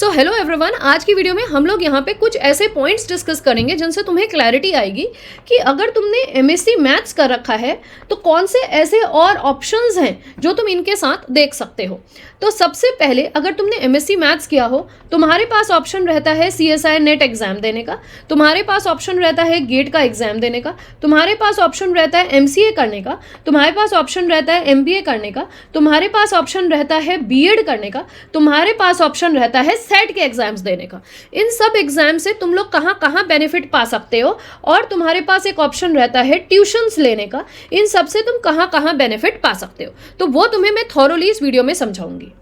So hello everyone, आज की video में हम लोग यहाँ पे कुछ ऐसे पॉइंट्स डिस्कस करेंगे जिनसे तुम्हें क्लैरिटी आएगी कि अगर तुमने एमएससी मैथ्स कर रखा है तो कौन से ऐसे और ऑप्शंस हैं जो तुम इनके साथ देख सकते हो। तो सबसे पहले अगर तुमने एमएससी मैथ्स किया हो, तुम्हारे पास ऑप्शन रहता है सीएसआई नेट एग्जाम देने का, तुम्हारे पास ऑप्शन रहता है गेट का एग्जाम देने का, तुम्हारे पास ऑप्शन रहता है एमसीए करने का, तुम्हारे पास ऑप्शन रहता है एमबीए करने का, तुम्हारे पास ऑप्शन रहता है बीएड करने का, तुम्हारे पास ऑप्शन रहता है सेट के एग्जाम्स देने का। इन सब एग्जाम से तुम लोग कहाँ कहाँ बेनिफिट पा सकते हो और तुम्हारे पास एक ऑप्शन रहता है ट्यूशन्स लेने का। इन सब से तुम कहाँ कहाँ बेनिफिट पा सकते हो, तो वो तुम्हें मैं थॉरोली इस वीडियो में समझाऊंगी।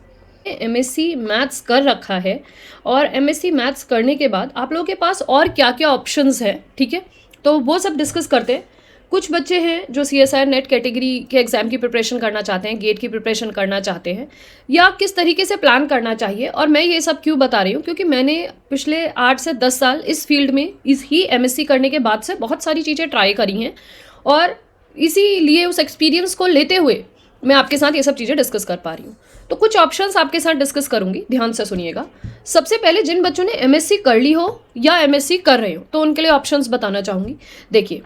एमएससी मैथ्स कर रखा है और एमएससी मैथ्स करने के बाद आप लोगों के पास और क्या क्या ऑप्शंस है, ठीक है, तो वो सब डिस्कस करते हैं। कुछ बच्चे हैं जो सीएसआई नेट कैटेगरी के एग्ज़ाम की प्रिपरेशन करना चाहते हैं, गेट की प्रिपरेशन करना चाहते हैं, या किस तरीके से प्लान करना चाहिए। और मैं ये सब क्यों बता रही हूँ, क्योंकि मैंने पिछले 8 से 10 साल इस फील्ड में एमएससी करने के बाद से बहुत सारी चीज़ें ट्राई करी हैं और इसीलिए उस एक्सपीरियंस को लेते हुए मैं आपके साथ ये सब चीज़ें डिस्कस कर पा रही हूँ। तो कुछ ऑप्शंस आपके साथ डिस्कस करूँगी, ध्यान से सुनिएगा। सबसे पहले जिन बच्चों ने एमएससी कर ली हो या एमएससी कर रहे हो तो उनके लिए ऑप्शंस बताना चाहूँगी। देखिए,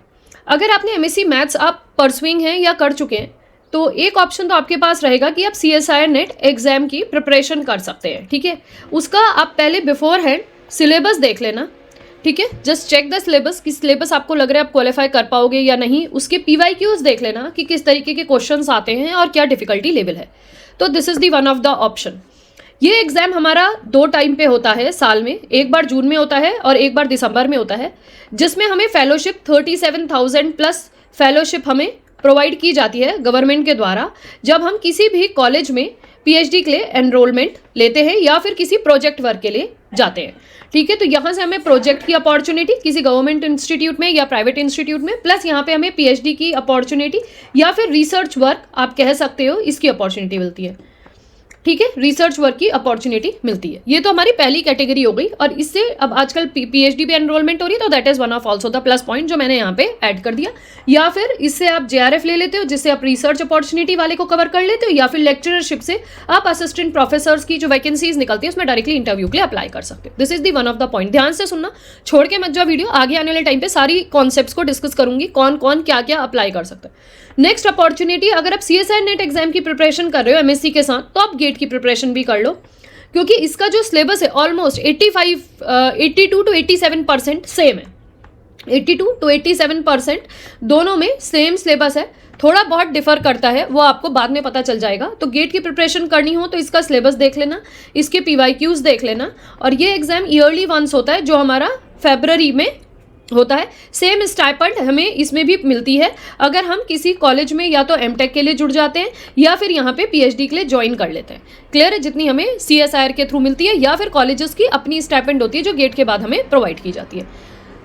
अगर आपने एमएससी मैथ्स आप परसुइंग हैं या कर चुके हैं तो एक ऑप्शन तो आपके पास रहेगा कि आप सीएसआई नेट एग्ज़ाम की प्रिपरेशन कर सकते हैं, ठीक है। उसका आप पहले बिफोर हैंड सिलेबस देख लेना, ठीक है। जस्ट चेक द सिलेबस कि सिलेबस आपको लग रहा है आप क्वालिफाई कर पाओगे या नहीं। उसके पीवाईक्यूज देख लेना कि किस तरीके के क्वेश्चंस आते हैं और क्या डिफिकल्टी लेवल है। तो this is the one of the option. ये एग्ज़ाम हमारा 2 टाइम पे होता है साल में, एक बार जून में होता है और एक बार दिसंबर में होता है, जिसमें हमें फेलोशिप 37,000 प्लस फेलोशिप हमें प्रोवाइड की जाती है गवर्नमेंट के द्वारा जब हम किसी भी कॉलेज में पीएचडी के लिए एनरोलमेंट लेते हैं या फिर किसी प्रोजेक्ट वर्क के लिए जाते हैं, ठीक है। तो यहाँ से हमें प्रोजेक्ट की अपॉर्चुनिटी किसी गवर्नमेंट इंस्टीट्यूट में या प्राइवेट इंस्टीट्यूट में, प्लस यहाँ पे हमें पीएचडी की अपॉर्चुनिटी या फिर रिसर्च वर्क आप कह सकते हो, इसकी अपॉर्चुनिटी मिलती है, ठीक है। रिसर्च वर्क की अपॉर्चुनिटी मिलती है। ये तो हमारी पहली कैटेगरी हो गई और इससे अब आजकल पीएचडी पे एनरोलमेंट हो रही है, तो that is one of also the plus point जो मैंने यहाँ पे ऐड कर दिया। या फिर इससे आप जेआरएफ ले लेते हो जिससे आप रिसर्च अपॉर्चुनिटी वाले को कवर कर लेते हो, या फिर लेक्चरशिप से आप असिस्टेंट प्रोफेसर्स की जो वैकेंसीज निकलती है उसमें डायरेक्टली इंटरव्यू के लिए अप्लाई कर सकते हो। This is the one of the point. ध्यान से सुनना, छोड़ के मत जाओ वीडियो। आगे आने वाले टाइम पे सारी कॉन्सेप्ट्स को डिस्कस करूंगी, कौन कौन क्या क्या अप्लाई कर सकता है। नेक्स्ट अपॉर्चुनिटी, अगर आप सीएसआई नेट एग्जाम की प्रिपरेशन कर रहे हो एमएससी के साथ तो आप गेट की प्रिपरेशन भी कर लो, क्योंकि इसका जो सिलेबस है ऑलमोस्ट 82 to 87% सेम है। 82 to 87% दोनों में सेम सिलेबस है, थोड़ा बहुत डिफर करता है, वो आपको बाद में पता चल जाएगा। तो गेट की प्रिपरेशन करनी हो तो इसका सिलेबस देख लेना, इसके पीवाईक्यूज देख लेना। और ये एग्जाम ईयरली वंस होता है जो हमारा फरवरी में होता है। सेम स्टाइपेंड हमें इसमें भी मिलती है अगर हम किसी कॉलेज में या तो एमटेक के लिए जुड़ जाते हैं या फिर यहाँ पे पीएचडी के लिए ज्वाइन कर लेते हैं। क्लियर है, जितनी हमें सीएसआईआर के थ्रू मिलती है या फिर कॉलेजेस की अपनी स्टाइपेंड होती है जो गेट के बाद हमें प्रोवाइड की जाती है।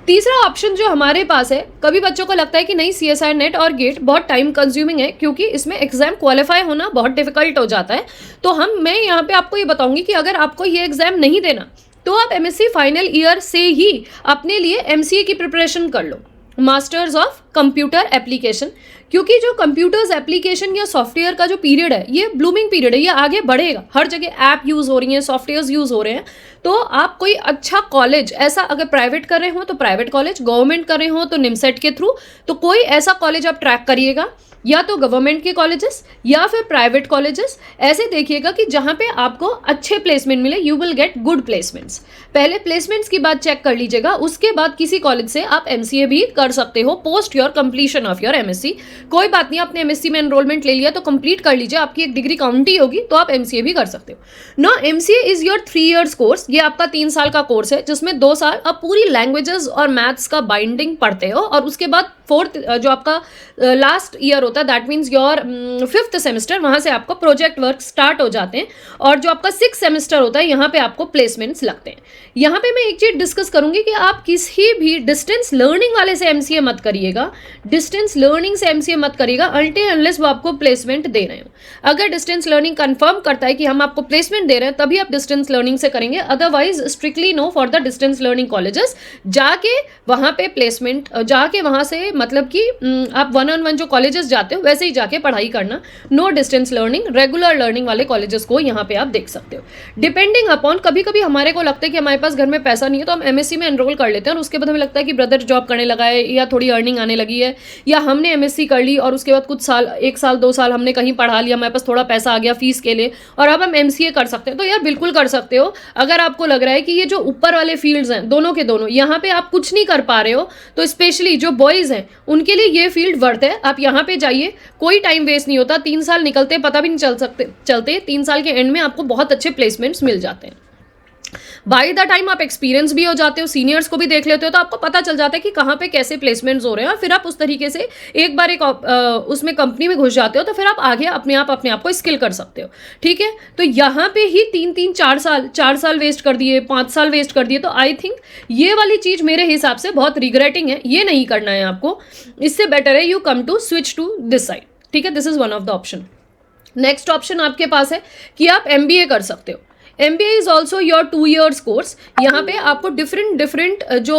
तीसरा ऑप्शन जो हमारे पास है, कभी बच्चों को लगता है कि नहीं सीएसआई नेट और गेट बहुत टाइम कंज्यूमिंग है क्योंकि इसमें एग्जाम क्वालिफाई होना बहुत डिफिकल्ट हो जाता है, तो मैं यहाँ पे आपको ये बताऊंगी कि अगर आपको ये एग्जाम नहीं देना तो आप एमएससी फाइनल ईयर से ही अपने लिए एमसीए की प्रिपरेशन कर लो, मास्टर्स ऑफ कंप्यूटर एप्लीकेशन। क्योंकि जो कंप्यूटर्स एप्लीकेशन या सॉफ्टवेयर का जो पीरियड है ये ब्लूमिंग पीरियड है, ये आगे बढ़ेगा। हर जगह ऐप यूज़ हो रही हैं, सॉफ्टवेयर्स यूज़ हो रहे हैं। तो आप कोई अच्छा कॉलेज ऐसा, अगर प्राइवेट कर रहे हो तो प्राइवेट कॉलेज, गवर्नमेंट कर रहे हो तो निमसेट के थ्रू, तो कोई ऐसा कॉलेज आप ट्रैक करिएगा, या तो गवर्नमेंट के कॉलेजेस या फिर प्राइवेट कॉलेजेस। ऐसे देखिएगा कि जहाँ पे आपको अच्छे प्लेसमेंट मिले, you will get good placements. पहले प्लेसमेंट्स की बात चेक कर लीजिएगा, उसके बाद किसी कॉलेज से आप एमसीए भी कर सकते हो post your completion of your MSc. कोई बात नहीं, आपने एमएससी में एनरोलमेंट ले लिया तो कंप्लीट कर लीजिए, आपकी एक डिग्री काउंट ही होगी, तो आप एमसीए भी कर सकते हो। No, MCA is your 3 years course. ये आपका 3 साल का कोर्स है जिसमें 2 साल आप पूरी लैंग्वेजेस और मैथ्स का बाइंडिंग पढ़ते हो और उसके बाद 4th जो आपका लास्ट ईयर होता है, that means your 5th semester, वहाँ से आपको प्रोजेक्ट वर्क स्टार्ट हो जाते हैं। और जो आपका 6th सेमेस्टर होता है यहाँ पे आपको प्लेसमेंट्स लगते हैं। यहाँ पे मैं एक चीज़ डिस्कस करूँगी कि आप किसी भी डिस्टेंस लर्निंग वाले से एमसीए मत करिएगा, डिस्टेंस लर्निंग से एमसीए मत करिएगा अनटिल अनलेस वो आपको प्लेसमेंट दे रहे हो। अगर डिस्टेंस लर्निंग कंफर्म करता है कि हम आपको प्लेसमेंट दे रहे हैं तभी आप डिस्टेंस लर्निंग से करेंगे, otherwise strictly no for the distance learning colleges. जाके वहाँ पे प्लेसमेंट, जाके वहाँ से मतलब कि आप 1-on-1 जो कॉलेजेस जाते जाते हो वैसे ही जाके पढ़ाई करना, no distance learning, regular learning वाले कॉलेजेस को यहाँ पे आप देख सकते हो। डिपेंडिंग अपॉन, कभी कभी हमारे को लगता है कि हमारे पास घर में पैसा नहीं है तो हम एमएससी में एनरोल कर लेते हैं और उसके बाद हमें लगता है कि ब्रदर जॉब करने लगा है या थोड़ी अर्निंग आने लगी है, या हमने एमएससी कर ली और उसके बाद कुछ साल, 1 साल 2 साल हमने कहीं पढ़ा लिया, हमारे पास थोड़ा पैसा आ गया फीस के लिए और अब हम एमसीए कर सकते हैं। तो यार बिल्कुल कर सकते हो। अगर आपको लग रहा है कि ये जो ऊपर वाले फील्ड्स हैं दोनों के दोनों, यहाँ पे आप कुछ नहीं कर पा रहे हो, तो स्पेशली जो बॉयज़ हैं उनके लिए ये फील्ड वर्थ है। आप यहाँ पे जाइए, कोई टाइम वेस्ट नहीं होता, 3 साल निकलते पता भी नहीं चलते 3 साल के एंड में आपको बहुत अच्छे प्लेसमेंट्स मिल जाते हैं। बाय द टाइम आप एक्सपीरियंस भी हो जाते हो, सीनियर्स को भी देख लेते हो, तो आपको पता चल जाता है कि कहाँ पे कैसे प्लेसमेंट्स हो रहे हैं और फिर आप उस तरीके से एक बार उसमें कंपनी में घुस जाते हो तो फिर आप आगे अपने आप को स्किल कर सकते हो। ठीक है, तो यहाँ पे ही 4 साल वेस्ट कर दिए, 5 साल वेस्ट कर दिए, तो आई थिंक ये वाली चीज़ मेरे हिसाब से बहुत रिग्रेटिंग है, ये नहीं करना है आपको। इससे बेटर है you come to switch to this side. ठीक है, this is one of the option. Next option आपके पास है कि आप MBA कर सकते हो। MBA is also your 2 years course. यहाँ पे आपको डिफरेंट जो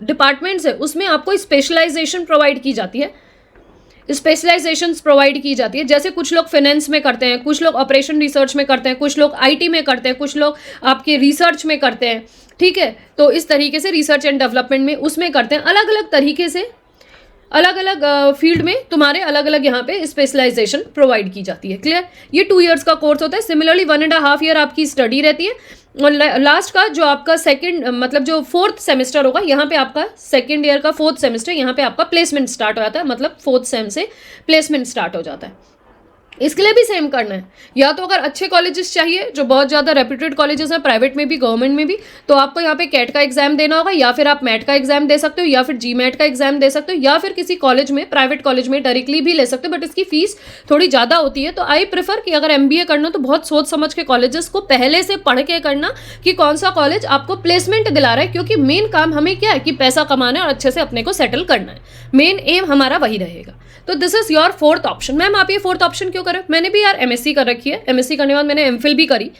डिपार्टमेंट्स है उसमें आपको स्पेशलाइजेशन प्रोवाइड की जाती है, स्पेशलाइजेशंस प्रोवाइड की जाती है। जैसे कुछ लोग फाइनेंस में करते हैं, कुछ लोग ऑपरेशन रिसर्च में करते हैं, कुछ लोग IT में करते हैं, कुछ लोग आपके रिसर्च में करते हैं। ठीक है, तो इस तरीके से रिसर्च एंड डेवलपमेंट में उसमें करते हैं। अलग अलग तरीके से अलग अलग फील्ड में तुम्हारे अलग अलग यहाँ पे स्पेशलाइजेशन प्रोवाइड की जाती है। क्लियर, ये 2 years का कोर्स होता है। सिमिलरली 1.5 year आपकी स्टडी रहती है और लास्ट का जो आपका सेकंड मतलब जो 4th सेमेस्टर होगा, यहाँ पे आपका सेकंड ईयर का 4th सेमेस्टर, यहाँ पे आपका प्लेसमेंट स्टार्ट हो जाता है, मतलब 4th सेम से प्लेसमेंट स्टार्ट हो जाता है। इसके लिए भी सेम करना है। या तो अगर अच्छे कॉलेजेस चाहिए जो बहुत ज़्यादा रेप्यूटेड कॉलेजेस हैं, प्राइवेट में भी गवर्नमेंट में भी, तो आपको यहाँ पे कैट का एग्जाम देना होगा, या फिर आप मैट का एग्जाम दे सकते हो, या फिर GMAT का एग्जाम दे सकते हो, या फिर किसी कॉलेज में, प्राइवेट कॉलेज में डायरेक्टली भी ले सकते हो, बट इसकी फीस थोड़ी ज़्यादा होती है। तो आई प्रेफर कि अगर MBA करना तो बहुत सोच समझ के कॉलेजेस को पहले से पढ़ के करना कि कौन सा कॉलेज आपको प्लेसमेंट दिला रहा है, क्योंकि मेन काम हमें क्या है कि पैसा कमाना है और अच्छे से अपने को सेटल करना है। मेन एम हमारा वही रहेगा। तो this is your 4th option. Ma'am आप ये 4th ऑप्शन क्यों करें? मैंने भी यार MSc कर रखी है, MSc करने के बाद मैंने MPhil भी करी,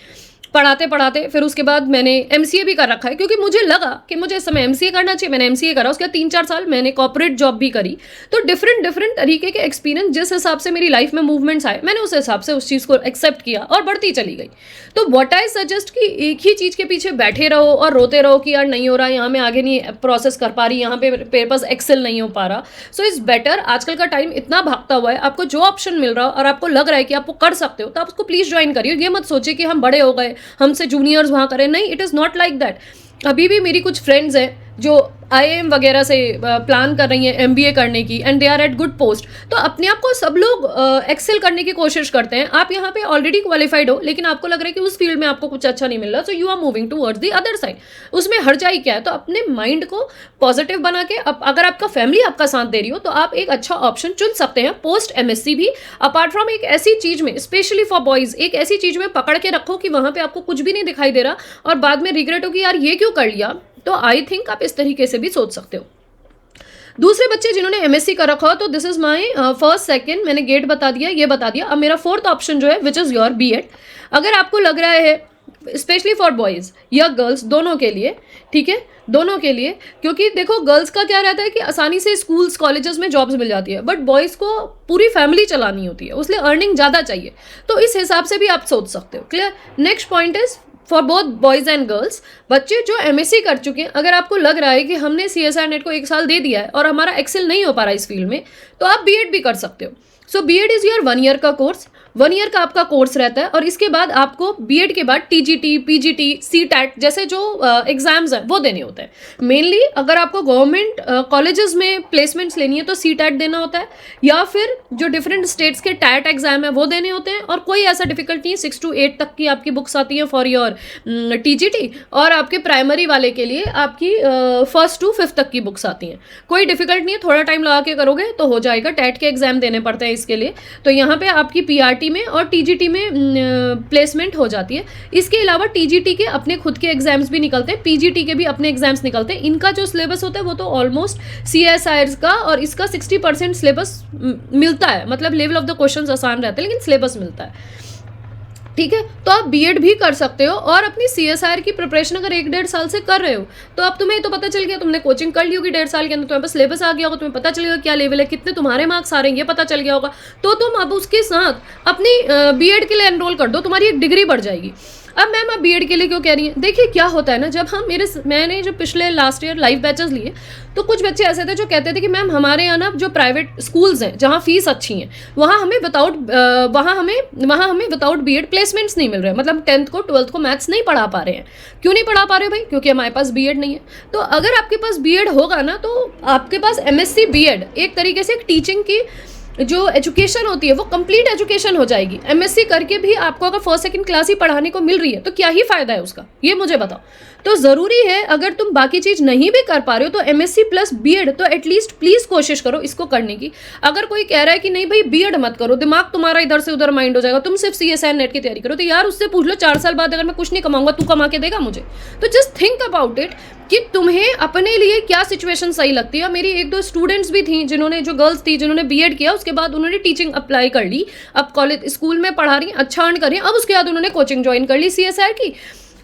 पढ़ाते पढ़ाते फिर उसके बाद मैंने MCA भी कर रखा है, क्योंकि मुझे लगा कि मुझे इस समय MCA करना चाहिए। मैंने MCA करा, उसके बाद 3-4 साल मैंने कॉर्पोरेट जॉब भी करी। तो डिफरेंट तरीके के एक्सपीरियंस, जिस हिसाब से मेरी लाइफ में मूवमेंट्स आए, मैंने उस हिसाब से उस चीज़ को एक्सेप्ट किया और बढ़ती चली गई। तो व्हाट आई सजेस्ट कि एक ही चीज़ के पीछे बैठे रहो और रोते रहो कि यार नहीं हो रहा, यहाँ मैं आगे नहीं प्रोसेस कर पा रही, यहाँ पे मेरे पास एक्सेल नहीं हो पा रहा। सो इट्स बेटर, आजकल का टाइम इतना भागता हुआ है, आपको जो ऑप्शन मिल रहा हो और आपको लग रहा है कि आपको कर सकते हो, तो आप उसको प्लीज़ ज्वाइन करिए। ये मत सोचिए कि हम बड़े हो गए, हमसे जूनियर वहां करें, नहीं, it is not like that. अभी भी मेरी कुछ फ्रेंड्स हैं जो IIM वगैरह से प्लान कर रही हैं MBA करने की, and they are at good post. तो अपने आप को सब लोग एक्सेल करने की कोशिश करते हैं। आप यहाँ पे ऑलरेडी क्वालिफाइड हो, लेकिन आपको लग रहा है कि उस फील्ड में आपको कुछ अच्छा नहीं मिल रहा, so you are moving towards the other side. उसमें हर्जाई क्या है? तो अपने माइंड को पॉजिटिव बना के, अगर आपका फैमिली आपका साथ दे रही हो, तो आप एक अच्छा ऑप्शन चुन सकते हैं पोस्ट MSc भी। अपार्ट फ्रॉम एक ऐसी चीज़ में, स्पेशली फॉर बॉयज़, एक ऐसी चीज़ में पकड़ के रखो कि वहाँ पर आपको कुछ भी नहीं दिखाई दे रहा और बाद में रिग्रेट हो कि यार ये क्यों कर लिया। तो आई थिंक आप इस तरीके से भी सोच सकते हो। दूसरे बच्चे जिन्होंने MSc कर रखा हो, तो this is my first second, मैंने गेट बता दिया, ये बता दिया। अब मेरा 4th ऑप्शन जो है, विच इज़ योर B.Ed। अगर आपको लग रहा है, स्पेशली फॉर बॉयज़ या गर्ल्स, दोनों के लिए, ठीक है, दोनों के लिए, क्योंकि देखो गर्ल्स का क्या रहता है कि आसानी से स्कूल्स कॉलेजेस में जॉब्स मिल जाती है, बट बॉयज़ को पूरी फैमिली चलानी होती है, उसलिए अर्निंग ज़्यादा चाहिए। तो इस हिसाब से भी आप सोच सकते हो। Clear. Next point is for both boys and girls, बच्चे जो MSc कर चुके हैं, अगर आपको लग रहा है कि हमने CSIR नेट को 1 साल दे दिया है और हमारा एक्सेल नहीं हो पा रहा है इस फील्ड में, तो आप B.Ed भी कर सकते हो। सो B.Ed इज़ योर 1 year का कोर्स, 1 year का आपका कोर्स रहता है, और इसके बाद आपको B.Ed के बाद TGT, PGT, CTET जैसे जो एग्जाम्स हैं वो देने होते हैं। मेनली अगर आपको गवर्नमेंट कॉलेजेस में प्लेसमेंट्स लेनी है तो CTET देना होता है, या फिर जो डिफरेंट स्टेट्स के TAT एग्जाम है वो देने होते हैं। और कोई ऐसा डिफिकल्ट नहीं है, 6 to 8 तक की आपकी बुक्स आती हैं फॉर योर TGT, और आपके प्राइमरी वाले के लिए आपकी 1st to 5th तक की बुक्स आती हैं। कोई डिफिकल्ट नहीं है, थोड़ा टाइम लगा के करोगे तो हो जाएगा। TAT के एग्जाम देने पड़ते हैं इसके लिए, तो यहाँ पे आपकी PRT में और TGT में प्लेसमेंट हो जाती है। इसके अलावा TGT के अपने खुद के एग्जाम्स भी निकलते हैं, PGT के भी अपने एग्जाम्स निकलते हैं। इनका जो सिलेबस होता है वो तो ऑलमोस्ट CSIR का, और इसका 60% सिलेबस मिलता है, मतलब लेवल ऑफ द क्वेश्चंस आसान रहता है, लेकिन सिलेबस मिलता है। ठीक है। तो आप बीएड भी कर सकते हो और अपनी सीएसआईआर की प्रिपरेशन अगर 1-1.5 साल से कर रहे हो तो अब तुम्हें तो पता चल गया, तुमने कोचिंग कर ली होगी 1.5 साल के अंदर, तुम्हें बस सिलेबस आ गया होगा, तुम्हें पता चलेगा क्या लेवल है, कितने तुम्हारे मार्क्स आ रहे हैं ये पता चल गया होगा, तो तुम अब उसके साथ अपनी बीएड के लिए एनरोल कर दो, तुम्हारी एक डिग्री बढ़ जाएगी। अब मैम आप बीएड के लिए क्यों कह रही हैं? देखिए क्या होता है ना, जब हम मैंने जो पिछले लास्ट ईयर लाइव बैचेस लिए तो कुछ बच्चे ऐसे थे जो कहते थे कि मैम हमारे यहाँ ना जो प्राइवेट स्कूल्स हैं जहाँ फीस अच्छी है वहाँ हमें विदाउट बीएड प्लेसमेंट्स नहीं मिल रहे हैं, मतलब 10th को 12th को मैथ्स नहीं पढ़ा पा रहे हैं। क्यों नहीं पढ़ा पा रहे भाई? क्योंकि हमारे पास बीएड नहीं है। तो अगर आपके पास बीएड होगा ना तो आपके पास एमएससी बीएड एक तरीके से एक टीचिंग की जो एजुकेशन होती है वो कंप्लीट एजुकेशन हो जाएगी। एमएससी करके भी आपको अगर फर्स्ट सेकंड क्लास ही पढ़ाने को मिल रही है तो क्या ही फायदा है उसका, ये मुझे बताओ। तो ज़रूरी है अगर तुम बाकी चीज़ नहीं भी कर पा रहे हो तो एमएससी प्लस बीएड तो एटलीस्ट प्लीज़ कोशिश करो इसको करने की। अगर कोई कह रहा है कि नहीं भाई बीएड मत करो, दिमाग तुम्हारा इधर से उधर माइंड हो जाएगा, तुम सिर्फ सीएसआईआर नेट की तैयारी करो, तो यार उससे पूछ लो 4 साल बाद अगर मैं कुछ नहीं कमाऊंगा तू कमा के देगा मुझे? तो जस्ट थिंक अबाउट इट कि तुम्हें अपने लिए क्या सिचुएशन सही लगती है। मेरी 1-2 स्टूडेंट्स भी थी जिन्होंने, जो गर्ल्स थी जिन्होंने बीएड किया, उसके बाद उन्होंने टीचिंग अप्लाई कर ली, अब कॉलेज स्कूल में पढ़ा रही, अच्छा अर्न कर रही, अब उसके बाद उन्होंने कोचिंग ज्वाइन कर ली सीएसआईआर की,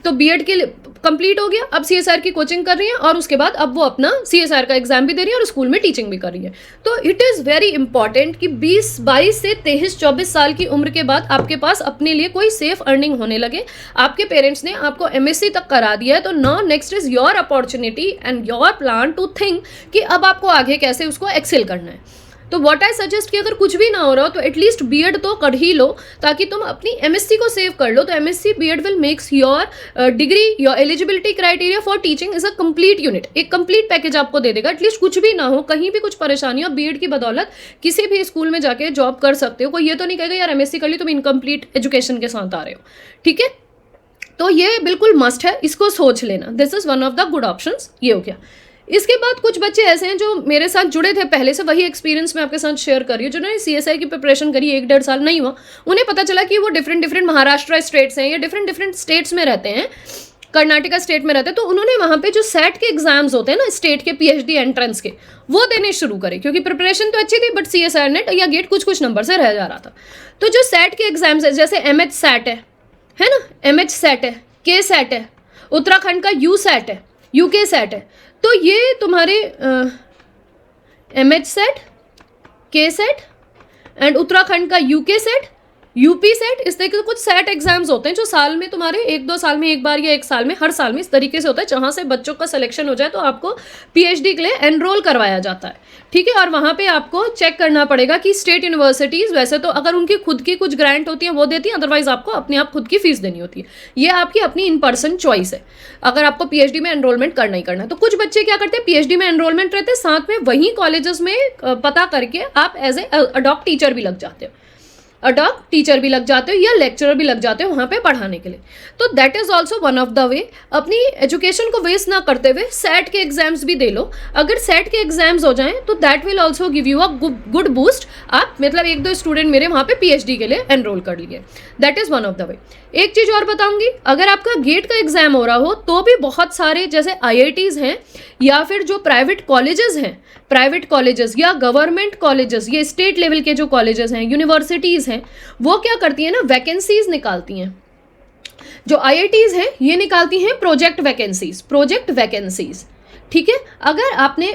तो बीएड के लिए कंप्लीट हो गया, अब सीएसआईआर की कोचिंग कर रही है और उसके बाद अब वो अपना सीएसआईआर का एग्जाम भी दे रही है और स्कूल में टीचिंग भी कर रही है। तो इट इज़ वेरी इंपॉर्टेंट कि 22 से 23-24 साल की उम्र के बाद आपके पास अपने लिए कोई सेफ अर्निंग होने लगे। आपके पेरेंट्स ने आपको एमएससी तक करा दिया है तो now next is your opportunity and your plan to think कि अब आपको आगे कैसे उसको एक्सेल करना है। तो व्हाट आई सजेस्ट कि अगर कुछ भी ना हो रहा हो तो एटलीस्ट बीएड तो कर ही लो ताकि तुम अपनी एमएससी को सेव कर लो। तो MSc BEd will makes your degree, your eligibility criteria for teaching is a complete unit, एक कंप्लीट पैकेज आपको दे देगा। एटलीस्ट कुछ भी ना हो, कहीं भी कुछ परेशानी हो, बीएड की बदौलत किसी भी स्कूल में जाके जॉब कर सकते हो। कोई ये तो नहीं कहेगा यार एमएससी कर ली तुम इनकम्प्लीट एजुकेशन के साथ आ रहे हो, ठीक है। तो ये बिल्कुल मस्ट है, इसको सोच लेना, this is one of the good options. ये हो गया। इसके बाद कुछ बच्चे ऐसे हैं जो मेरे साथ जुड़े थे पहले से, वही एक्सपीरियंस मैं आपके साथ शेयर कर रही हूँ, जिन्होंने सीएसआई की प्रिपरेशन करी 1-1.5 साल नहीं हुआ, उन्हें पता चला कि वो डिफरेंट महाराष्ट्र स्टेट्स हैं या डिफरेंट स्टेट्स में रहते हैं, कर्नाटका स्टेट में रहते हैं, तो उन्होंने वहाँ पे जो सेट के एग्जाम्स होते हैं ना स्टेट के पीएचडी एंट्रेंस के, वो देने शुरू करे, क्योंकि प्रिपरेशन तो अच्छी थी बट सीएसआईआर नेट या गेट कुछ नंबर से रह जा रहा था। तो जो सेट के एग्जाम्स है, जैसे एमएच सैट है ना, एमएच सैट है, के सैट है, उत्तराखंड का यू सैट है, यूके सैट है, तो ये तुम्हारे एमएच सेट, के सेट एंड उत्तराखंड का यूके सेट, यूपी सेट, इस तरीके के कुछ सेट एग्जाम्स होते हैं जो साल में तुम्हारे 1-2 साल में एक बार या 1 साल में, हर साल में इस तरीके से होता है, जहाँ से बच्चों का सिलेक्शन हो जाए तो आपको पीएचडी के लिए एनरोल करवाया जाता है, ठीक है। और वहाँ पे आपको चेक करना पड़ेगा कि स्टेट यूनिवर्सिटीज़ वैसे तो अगर उनकी खुद की कुछ ग्रांट होती हैं वो देती हैं, अदरवाइज आपको अपने आप खुद की फीस देनी होती है। ये आपकी अपनी इन पर्सन चॉइस है अगर आपको पीएचडी में एनरोलमेंट करना ही करना है। तो कुछ बच्चे क्या करते हैं, पीएचडी में एनरोलमेंट रहते हैं, साथ में वहीं कॉलेजेस में पता करके आप एज ए अडॉक टीचर भी लग जाते हो, अडॉक टीचर भी लग जाते हो या लेक्चरर भी लग जाते हो वहाँ पे पढ़ाने के लिए। तो that is also one of the way. अपनी एजुकेशन को वेस्ट ना करते हुए सेट के एग्जाम्स भी दे लो। अगर सेट के एग्जाम्स हो जाएं तो that will also give you a good boost. आप मतलब 1-2 स्टूडेंट मेरे वहाँ पे पीएचडी के लिए एनरोल कर लिए, that is one of the way. एक चीज़ और बताऊंगी, अगर आपका गेट का एग्जाम हो रहा हो तो भी बहुत सारे जैसे आईआईटीज़ हैं या फिर जो प्राइवेट कॉलेजेस हैं, प्राइवेट कॉलेजेस या गवर्नमेंट कॉलेजेस, ये स्टेट लेवल के जो कॉलेजेस हैं, यूनिवर्सिटीज़ हैं, वो क्या करती हैं ना, वैकेंसीज निकालती हैं। जो आईआईटीज़ हैं ये निकालती हैं प्रोजेक्ट वैकेंसीज, ठीक है। अगर आपने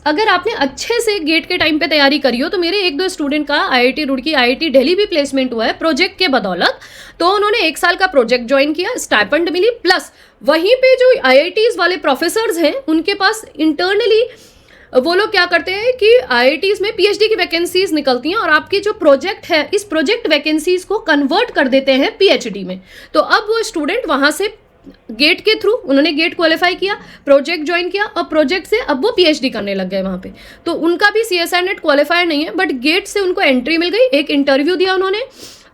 अगर आपने अच्छे से गेट के टाइम पे तैयारी करी हो, तो मेरे 1-2 स्टूडेंट का आईआईटी रुड़की, आईआईटी दिल्ली भी प्लेसमेंट हुआ है प्रोजेक्ट के बदौलत। तो उन्होंने 1 साल का प्रोजेक्ट ज्वाइन किया, स्टाइपेंड मिली, प्लस वहीं पे जो आईआईटीज़ वाले प्रोफेसर्स हैं उनके पास इंटरनली वो लोग क्या करते हैं कि आईआईटीज़ में पीएचडी की वैकेंसीज निकलती हैं और आपकी जो प्रोजेक्ट है इस प्रोजेक्ट वैकेंसीज को कन्वर्ट कर देते हैं पीएचडी में। तो अब वो स्टूडेंट वहाँ से गेट के थ्रू, उन्होंने गेट क्वालिफाई किया, प्रोजेक्ट ज्वाइन किया और प्रोजेक्ट से अब वो पीएचडी करने लग गए वहाँ पे। तो उनका भी सीएसआईआर नेट क्वालिफायर नहीं है बट गेट से उनको एंट्री मिल गई। एक इंटरव्यू दिया उन्होंने,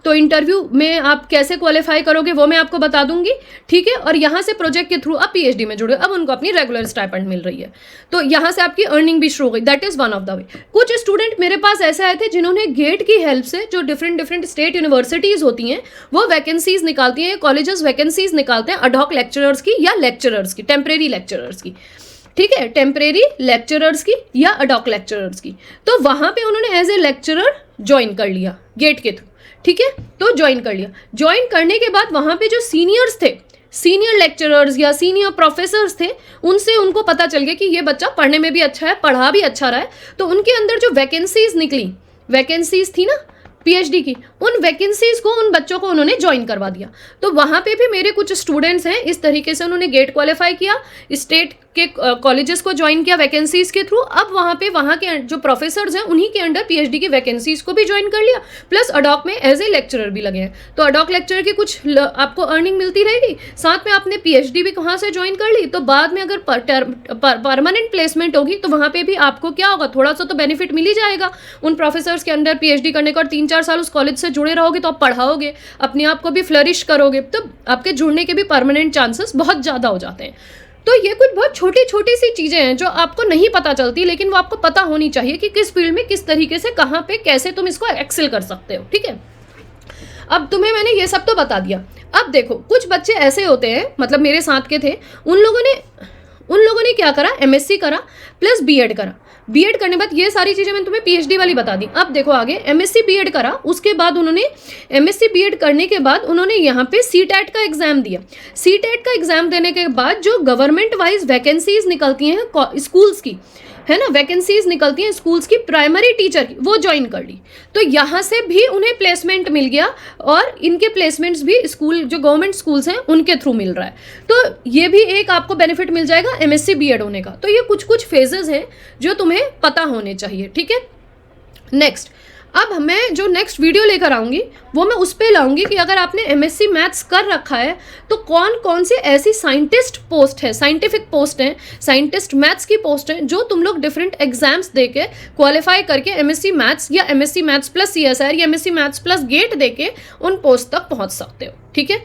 तो इंटरव्यू में आप कैसे क्वालिफाई करोगे वो मैं आपको बता दूंगी, ठीक है। और यहाँ से प्रोजेक्ट के थ्रू आप पीएचडी में जुड़े, अब उनको अपनी रेगुलर स्टाइपेंड मिल रही है, तो यहाँ से आपकी अर्निंग भी शुरू हो गई। That is one of the way. कुछ स्टूडेंट मेरे पास ऐसे आए थे जिन्होंने गेट की हेल्प से, जो डिफरेंट स्टेट यूनिवर्सिटीज़ होती हैं वो वैकेंसीज निकालती हैं, कॉलेजेस वैकेंसीज निकालते हैं अडॉक लेक्चरर्स की या लेक्चरर्स की, टेम्परेरी लेक्चरर्स की, ठीक है, टेम्परेरी लेक्चरर्स की या अडॉक लेक्चरर्स की। तो वहाँ पे उन्होंने एज ए लेक्चरर ज्वाइन कर लिया गेट के थ्रू, ठीक है, तो ज्वाइन कर लिया। ज्वाइन करने के बाद वहाँ पे जो सीनियर्स थे, सीनियर लेक्चरर्स या सीनियर प्रोफेसर्स थे, उनसे उनको पता चल गया कि ये बच्चा पढ़ने में भी अच्छा है, पढ़ा भी अच्छा रहा है, तो उनके अंदर जो वैकेंसीज निकली, वैकेंसीज थी ना पीएचडी की, उन वैकेंसीज को उन बच्चों को उन्होंने ज्वाइन करवा दिया। तो वहाँ पे भी मेरे कुछ स्टूडेंट्स हैं, इस तरीके से उन्होंने गेट क्वालिफाई किया, स्टेट के कॉलेजेस को ज्वाइन किया वैकेंसीज के थ्रू। अब वहाँ पे वहाँ के जो प्रोफेसर्स हैं उन्हीं के अंडर पीएचडी की वैकेंसीज को भी ज्वाइन कर लिया, प्लस अडॉक में एज ए लेक्चरर भी लगे हैं। तो अडॉक लेक्चरर की कुछ आपको अर्निंग मिलती रहेगी, साथ में आपने पीएचडी भी वहाँ से ज्वाइन कर ली, तो बाद में अगर परमानेंट प्लेसमेंट होगी तो वहाँ पे भी आपको क्या होगा, थोड़ा सा तो बेनिफिट मिल ही जाएगा उन प्रोफेसर्स के अंडर पीएचडी करने का। और 3-4 साल उस कॉलेज से जुड़े रहोगे तो आप पढ़ाओगे, अपने आप को भी फ्लरिश करोगे, तो आपके जुड़ने के भी परमानेंट चांसेस बहुत ज़्यादा हो जाते हैं। तो ये कुछ बहुत छोटी छोटी सी चीज़ें हैं जो आपको नहीं पता चलती, लेकिन वो आपको पता होनी चाहिए कि किस फील्ड में किस तरीके से कहाँ पे कैसे तुम इसको एक्सेल कर सकते हो। ठीक है, अब तुम्हें मैंने ये सब तो बता दिया। अब देखो, कुछ बच्चे ऐसे होते हैं, मतलब मेरे साथ के थे, उन लोगों ने क्या करा, एमएससी करा प्लस बीएड करा। बीएड करने के बाद ये सारी चीज़ें मैंने तुम्हें पीएचडी वाली बता दी। अब देखो आगे, एमएससी बीएड करा, उसके बाद उन्होंने एमएससी बीएड करने के बाद उन्होंने यहाँ पे सीटेट का एग्जाम दिया। सीटेट का एग्जाम देने के बाद जो गवर्नमेंट वाइज वैकेंसीज निकलती हैं स्कूल्स की, है ना, वैकेंसीज निकलती हैं स्कूल्स की प्राइमरी टीचर की, वो ज्वाइन कर ली। तो यहाँ से भी उन्हें प्लेसमेंट मिल गया, और इनके प्लेसमेंट्स भी स्कूल जो गवर्नमेंट स्कूल्स हैं उनके थ्रू मिल रहा है। तो ये भी एक आपको बेनिफिट मिल जाएगा एमएससी बीएड होने का। तो ये कुछ कुछ फेजेस हैं जो तुम्हें पता होने चाहिए। ठीक है, नेक्स्ट, अब मैं जो नेक्स्ट वीडियो लेकर आऊँगी वो मैं उस पर लाऊंगी कि अगर आपने एमएससी मैथ्स कर रखा है तो कौन कौन से ऐसी साइंटिस्ट पोस्ट है, साइंटिफिक पोस्ट हैं, साइंटिस्ट मैथ्स की पोस्ट हैं, जो तुम लोग डिफरेंट एग्जाम्स देके क्वालिफाई करके एमएससी मैथ्स या एमएससी मैथ्स प्लस सीएसआर या एमएससी मैथ्स प्लस गेट देके उन पोस्ट तक पहुंच सकते हो। ठीक है,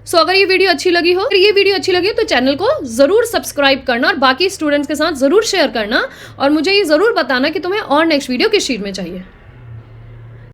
सो अगर ये वीडियो अच्छी लगी हो तो चैनल को ज़रूर सब्सक्राइब करना और बाकी स्टूडेंट्स के साथ ज़रूर शेयर करना, और मुझे ये ज़रूर बताना कि तुम्हें और नेक्स्ट वीडियो किस चीज़ में चाहिए।